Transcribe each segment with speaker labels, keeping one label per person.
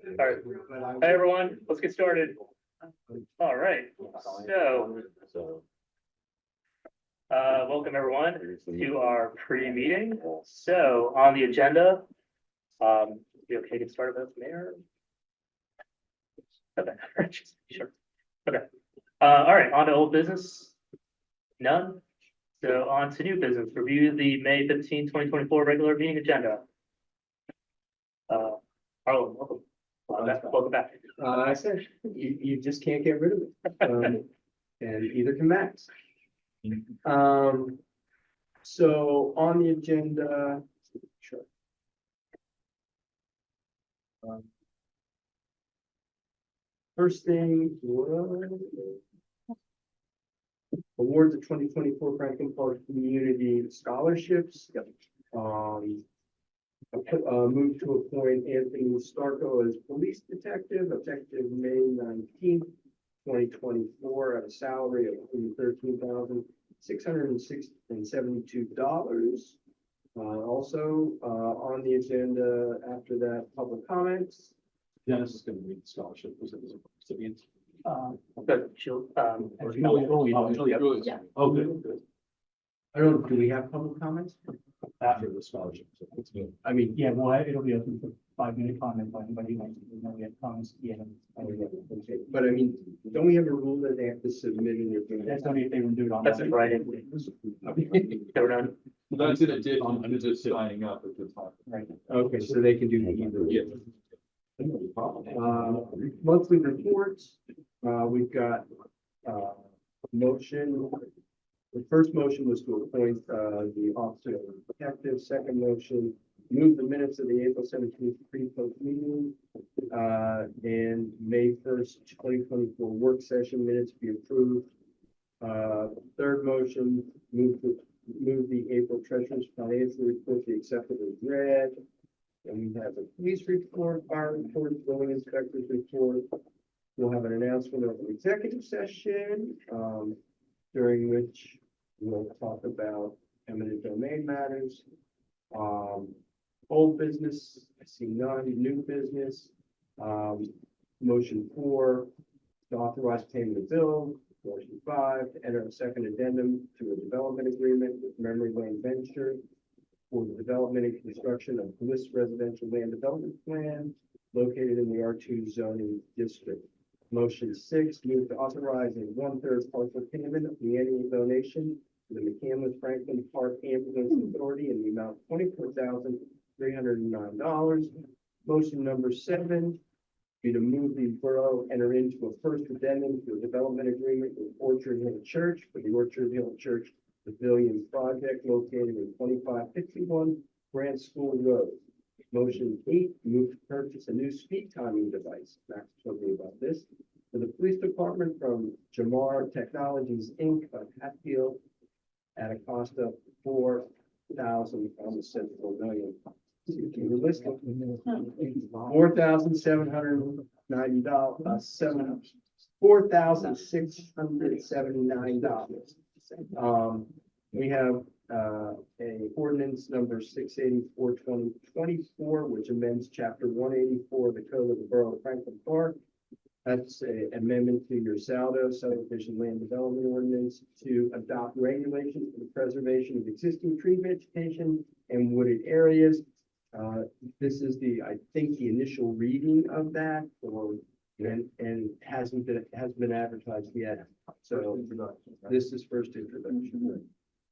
Speaker 1: All right. Hi, everyone. Let's get started. All right. Welcome everyone to our pre-meeting. So on the agenda, be okay to get started with Mayor? Okay, sure. Okay. All right, on to old business. None. So on to new business. Review the May 15, 2024 regular meeting agenda. Harlan, welcome. Welcome back.
Speaker 2: I said, you just can't get rid of it. And either can Max. So on the agenda, sure. First thing was awards of 2024 Franklin Park Community Scholarships. Move to appoint Anthony Starko as police detective effective May 19th, 2024 at a salary of $13,672. Also, on the agenda after that, public comments.
Speaker 3: Dennis is going to read the scholarship recipients.
Speaker 1: Good. She'll,
Speaker 3: Yeah. Oh, good.
Speaker 2: I don't know, do we have public comments?
Speaker 3: After the scholarship. So it's good.
Speaker 2: I mean,
Speaker 4: Yeah, well, it'll be open for 5-minute comment by anybody who wants to know we have comments. Yeah.
Speaker 2: but I mean, don't we have a rule that they have to submit in your?
Speaker 4: That's only if they would do it on.
Speaker 1: that's it, right? There were none.
Speaker 3: That's in addition to just signing up at the time.
Speaker 4: Right.
Speaker 2: Okay, so they can do either.
Speaker 3: Yeah.
Speaker 2: Monthly reports, we've got, motion. The first motion was to appoint, the officer of detective. Second motion, move the minutes of the April 17th pre-post meeting, and May 1st, 2024 work session minutes be approved. Third motion, move the April treasurer's financial report be accepted as read. And we have a police report, fire report, building inspector's report. We'll have an announcement of an executive session, during which we'll talk about eminent domain matters. Old business, I see none. New business, motion 4, to authorize payment of bill. Motion 5, to enter a second addendum to a development agreement with Memory Lane Venture for the development and construction of Bliss Residential Land Development Plan located in the R2 zoning district. Motion 6, move to authorize a 1/3 partial payment of the annual donation to the McCandless Franklin Park Ambulance Authority in the amount of $24,309. Motion number 7, be to move the borough enter into a first addendum to a development agreement with Orchard Hill Church for the Orchard Hill Church Pavilion project located in 2551 Grant School Road. Motion 8, move to purchase a new speed timing device. Max told me about this. For the police department from Jamar Technologies, Inc. of Hatfield at a cost of $4,000, almost said $4 million. $4,790, $4,679. We have a ordinance number 684/2024, which amends chapter 184 of the code of the Borough of Franklin Park. That's an amendment to your Saldo subdivision land development ordinance to adopt regulations for the preservation of existing tree vegetation and wooded areas. This is I think the initial reading of that, and hasn't been advertised yet. So this is first introduction.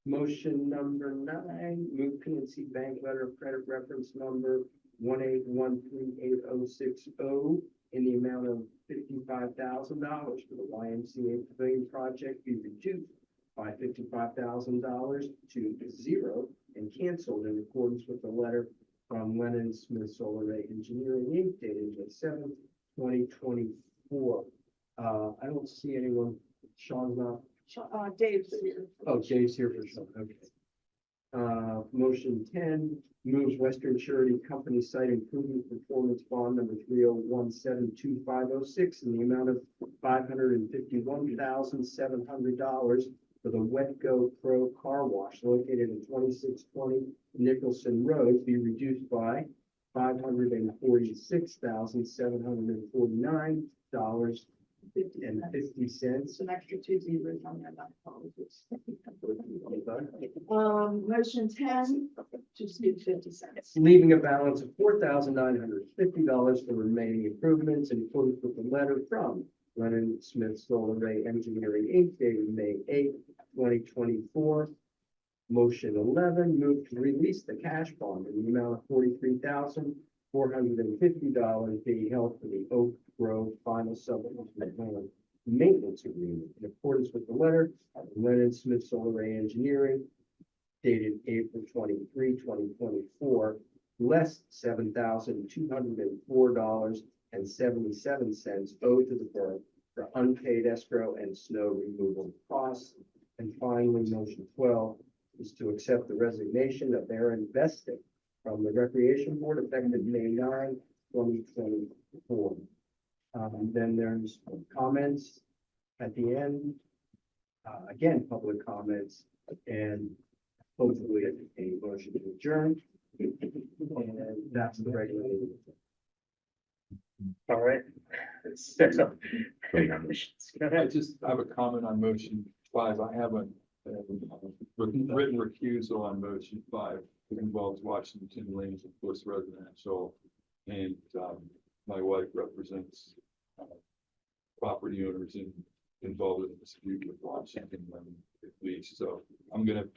Speaker 2: Motion number 9, move PNC Bank letter of credit reference number 1813860 in the amount of $55,000 for the YMCA Pavilion project be reduced by $55,000 to 0 and canceled in accordance with the letter from Lennon Smith Solar Ray Engineering Inc. dated May 7th, 2024. I don't see anyone. Sean's not.
Speaker 5: Dave's here.
Speaker 2: Oh, Dave's here for Sean. Okay. Motion 10, moves Western Surety Company Site Improvement Performance Bond number 301-72506 in the amount of $551,700 for the Wetco Pro Car Wash located at 2620 Nicholson Road be reduced by $546,749.50.
Speaker 5: It's an extra two zeros on there, my apologies. Motion 10, just do 50 cents.
Speaker 2: Leaving a balance of $4,950 for remaining improvements in accordance with the letter from Lennon Smith Solar Ray Engineering Inc. dated May 8th, 2024. Motion 11, move to release the cash bond in the amount of $43,450 being held for the Oak Grove Final Subdivision Plan Maintenance Agreement in accordance with the letter of Lennon Smith Solar Ray Engineering dated April 23, 2024, less $7,204.77 owed to the borough for unpaid escrow and snow removal costs. And finally, motion 12 is to accept the resignation of Aaron Vestick from the Recreation Board effective May 9, 2024. Then there's comments at the end. Again, public comments, and hopefully a motion to adjourn. And that's the regular meeting.
Speaker 1: All right. So,
Speaker 3: I just have a comment on motion 5. I have a written recusal on motion 5. It involves Washington Lanes, of course, residential. And my wife represents property owners involved in a dispute with Washington Lane, at least. So I'm going to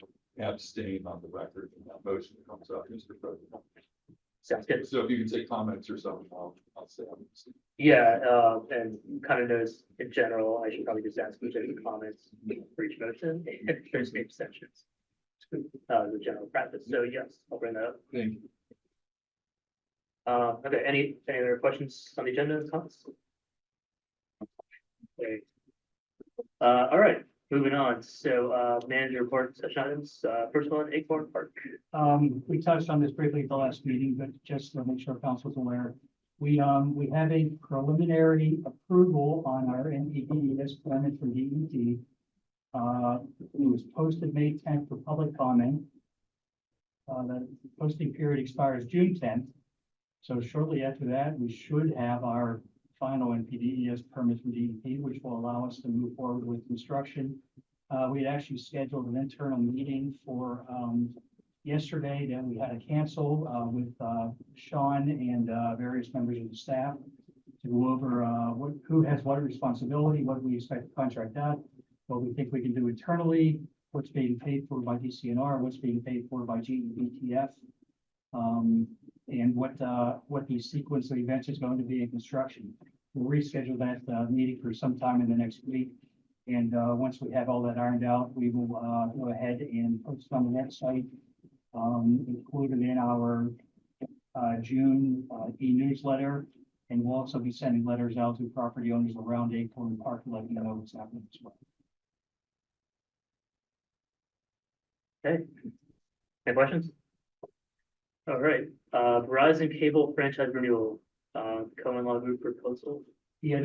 Speaker 3: abstain on the record when that motion comes up, Mr. President.
Speaker 1: sounds good.
Speaker 3: So if you can take comments or something, I'll say I'm abstaining.
Speaker 1: Yeah, and kind of notice in general, I should probably just ask who's any comments for each motion, if there's any abstentions. The general practice, so yes, I'll bring that up.
Speaker 3: Thank you.
Speaker 1: Okay, any other questions on the agenda, comments? Okay. All right, moving on, so, manager report session items, first one, Acorn Park.
Speaker 4: We touched on this briefly at the last meeting, but just to make sure council's aware, we have a preliminary approval on our NPDES permit from DET. It was posted May 10th for public comment. The posting period expires June 10th. So shortly after that, we should have our final NPDES permit from DEP, which will allow us to move forward with construction. We had actually scheduled an internal meeting for yesterday that we had to cancel with Sean and various members of the staff to go over who has what responsibility, what we expect the contract done, what we think we can do internally, what's being paid for by DCNR, what's being paid for by GEBTF, and what the sequence of events is going to be in construction. We'll reschedule that meeting for some time in the next week. And once we have all that ironed out, we will go ahead and post on the website, included in our June e-newsletter. And we'll also be sending letters out to property owners around Acorn Park to let them know what's happening as well.
Speaker 1: Okay, any questions? All right, Verizon cable franchise renewal, Cohen Law Group proposal.
Speaker 4: Yeah,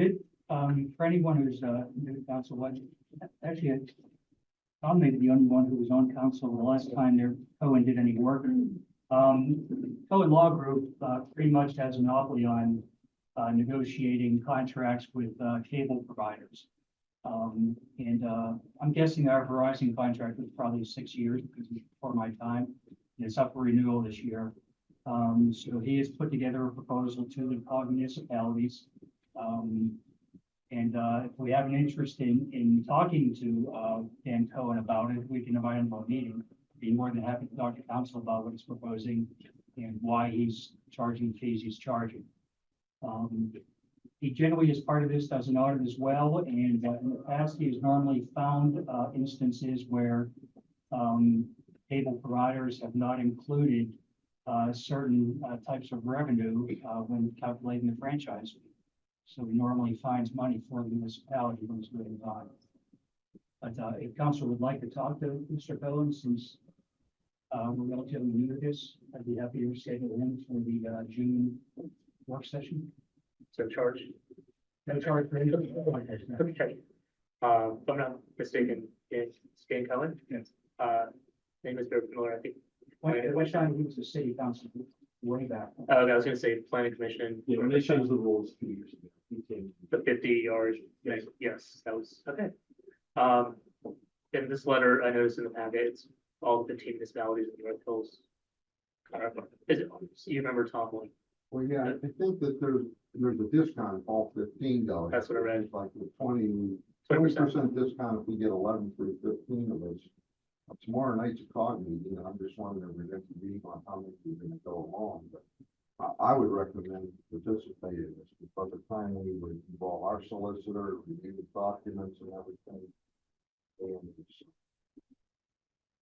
Speaker 4: for anyone who's new to council, actually, I'm maybe the only one who was on council the last time Cohen did any work. Cohen Law Group pretty much has a monopoly on negotiating contracts with cable providers. I'm guessing our Verizon contract was probably 6 years because it was before my time. And it's up for renewal this year. So he has put together a proposal to the municipalities. If we have an interest in talking to Dan Cohen about it, we can invite him to a meeting. Be more than happy to talk to council about what he's proposing and why he's charging fees he's charging. He generally, as part of this, does an audit as well, and in the past, he has normally found instances where cable providers have not included certain types of revenue when calculating the franchise fee. So he normally finds money for the municipality when it's moving on. But if council would like to talk to Mr. Cohen, since we're relatively new to this, I'd be happy to schedule him for the June work session.
Speaker 1: So charge.
Speaker 4: No charge for anything.
Speaker 1: Okay. If I'm not mistaken, it's Dan Cohen.
Speaker 4: Yes.
Speaker 1: Name is very familiar, I think.
Speaker 4: What time he was the city council? way back.
Speaker 1: I was gonna say planning commission.
Speaker 2: Yeah, when they changed the rules 2 years ago. we changed it.
Speaker 1: The 50 yards,
Speaker 2: Yes.
Speaker 1: yes, that was, okay. Um, in this letter, I noticed in the packet, it's all 15 municipalities in North Hills. Is it, you remember Tom, like,
Speaker 6: Well, yeah, I think that there's a discount if all 15 dollars.
Speaker 1: That's what I read.
Speaker 6: It's like the 20%
Speaker 1: 20%?
Speaker 6: discount if we get 11 through 15 of those. Tomorrow night's a COG meeting, and I'm just wondering if we're going to read on how many we're going to go along, but I would recommend participating in this because the time we would involve our solicitor, review the documents and everything. And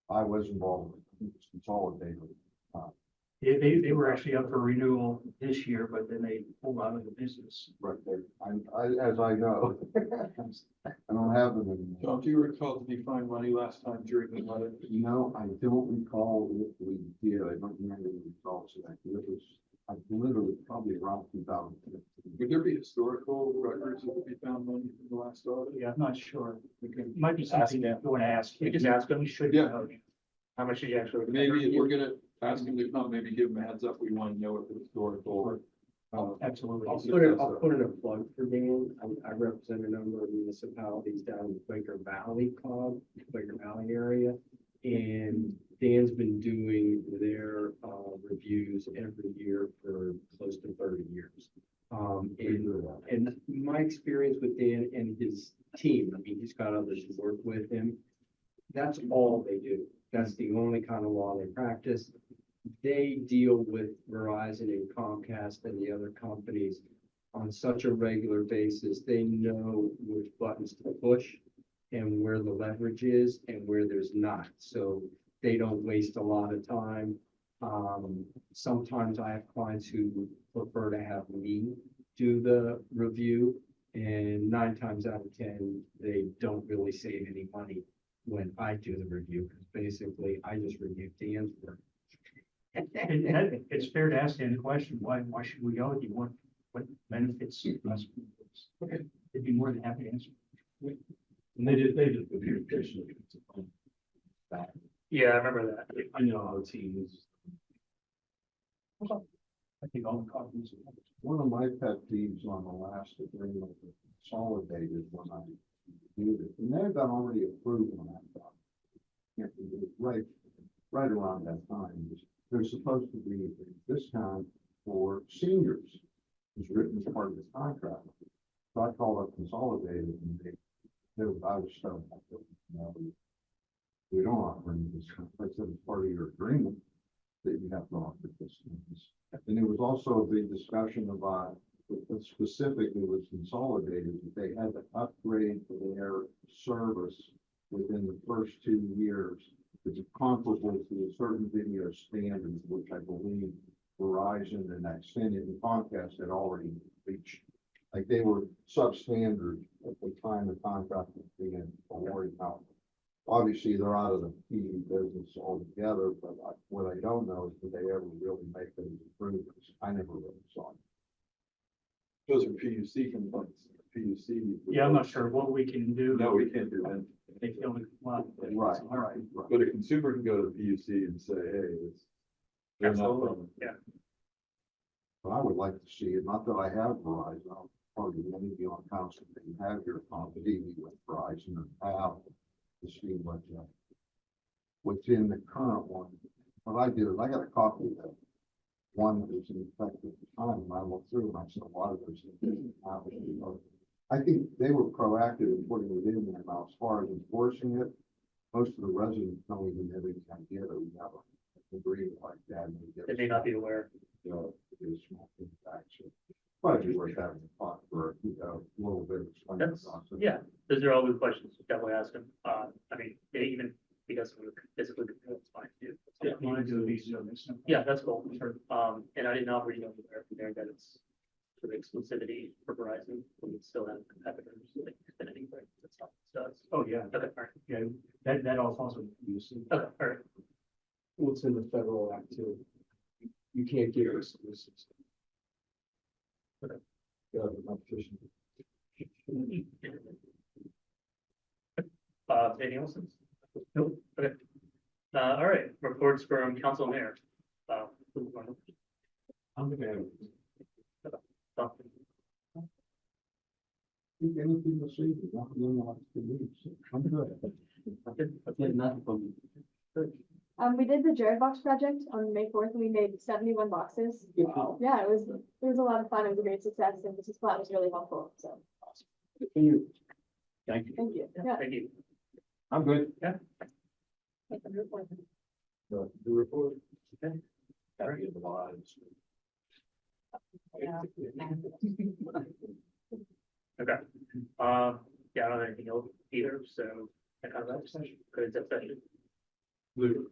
Speaker 6: I was involved with it, consolidated.
Speaker 4: They were actually up for renewal this year, but then they pulled out of the business.
Speaker 6: Right there. As I know, I don't have them anymore.
Speaker 3: John, do you recall, did we find money last time during the letter?
Speaker 6: You know, I don't recall if we did. I don't remember the results of that. It was, I literally probably around 2015.
Speaker 3: Would there be historical records that would be found money from the last audit?
Speaker 4: Yeah, I'm not sure.
Speaker 3: We can,
Speaker 4: Might be something
Speaker 1: them.
Speaker 4: you want to ask.
Speaker 1: You just ask them.
Speaker 4: We should
Speaker 3: Yeah.
Speaker 4: know.
Speaker 1: how much did you actually?
Speaker 3: maybe if we're gonna ask him to come, maybe give him a heads up, we want to know what the historical.
Speaker 4: Absolutely.
Speaker 2: I'll put in a plug for Dan. I represent a number of municipalities down in the Quaker Valley Quaker Valley area. And Dan's been doing their reviews every year for close to 30 years. And my experience with Dan and his team, I mean, he's got others who work with him. That's all they do. That's the only kind of law they practice. They deal with Verizon and Comcast and the other companies on such a regular basis. They know which buttons to push and where the leverage is and where there's not. So they don't waste a lot of time. Sometimes I have clients who prefer to have me do the review, and 9 times out of 10, they don't really save any money when I do the review, because basically I just review Dan's work.
Speaker 4: It's fair to ask Dan the question, why should we go with you? What benefits us? They'd be more than happy to answer.
Speaker 2: And they did the beautification.
Speaker 1: Yeah, I remember that.
Speaker 2: I know how the team is.
Speaker 4: I think all the copies.
Speaker 6: One of my pet peeves on the last agreement with Consolidated when I reviewed it, and they had been already approved on that document. It was right around that time. There's supposed to be a discount for seniors. It's written as part of the contract. So I called up Consolidated and I was stunned. No, we don't offer any discount. I said it's part of your agreement that you have to offer discounts. And there was also a big discussion about, specifically with Consolidated, that they had to upgrade their service within the first 2 years. It's comparable to a certain video standards, which I believe Verizon and Xfinity and Comcast had already reached. Like they were substandard at the time the contract was being awarded. Now, obviously, they're out of the TV business altogether, but what I don't know is did they ever really make those improvements? I never really saw it.
Speaker 3: Those are PUC complaints, PUC.
Speaker 4: Yeah, I'm not sure what we can do.
Speaker 3: No, we can't do that.
Speaker 4: They feel like, well,
Speaker 6: Right.
Speaker 4: all right.
Speaker 3: But a consumer can go to the PUC and say, hey, it's. they're not
Speaker 1: Absolutely,
Speaker 3: from-
Speaker 1: yeah.
Speaker 6: But I would like to see it, not that I have Verizon, I'll probably many of you on council that you have your TV with Verizon and have to see what's in the current one. What I did is I got a copy of that one that was in effect at the time, and I looked through and I said a lot of those things didn't happen. I think they were proactive in putting it in there. Now, as far as enforcing it, most of the residents don't even have any idea that we have an agreement like that. And
Speaker 1: They may not be aware.
Speaker 6: it is small impact. So probably worth having a talk for a little bit of explaining the
Speaker 1: That's,
Speaker 6: process.
Speaker 1: yeah, those are all good questions. Definitely ask them. I mean, even if he doesn't physically, it's fine too.
Speaker 4: Yeah, you want to do these, so it's simple.
Speaker 1: Yeah, that's cool. Sure. And I did not read over there that it's sort of exclusivity for Verizon. We would still have competitors like Xfinity, right? That's not does.
Speaker 4: Oh, yeah,
Speaker 1: Okay, all right.
Speaker 4: yeah, that all falls with you see.
Speaker 1: Okay, all right.
Speaker 2: What's in the federal act too. You can't give us this.
Speaker 3: Competition.
Speaker 1: Anything else? Nope. Okay. All right, reports from council and mayor.
Speaker 3: I'm gonna have.
Speaker 6: Think anything this evening, not really wants to leave, so I'm good.
Speaker 7: We did the Jared Box project on May 4th, and we made 71 boxes.
Speaker 2: Wow.
Speaker 7: Yeah, it was a lot of fun. It was a great success, and Mrs. Platt was really helpful, so,
Speaker 2: Thank you. Thank you.
Speaker 7: thank you. Yeah.
Speaker 1: Thank you.
Speaker 3: I'm good.
Speaker 2: The report.
Speaker 3: Happy of the lives.
Speaker 1: Okay, yeah, I don't have anything else either, so I kind of, good, session.
Speaker 3: Luke,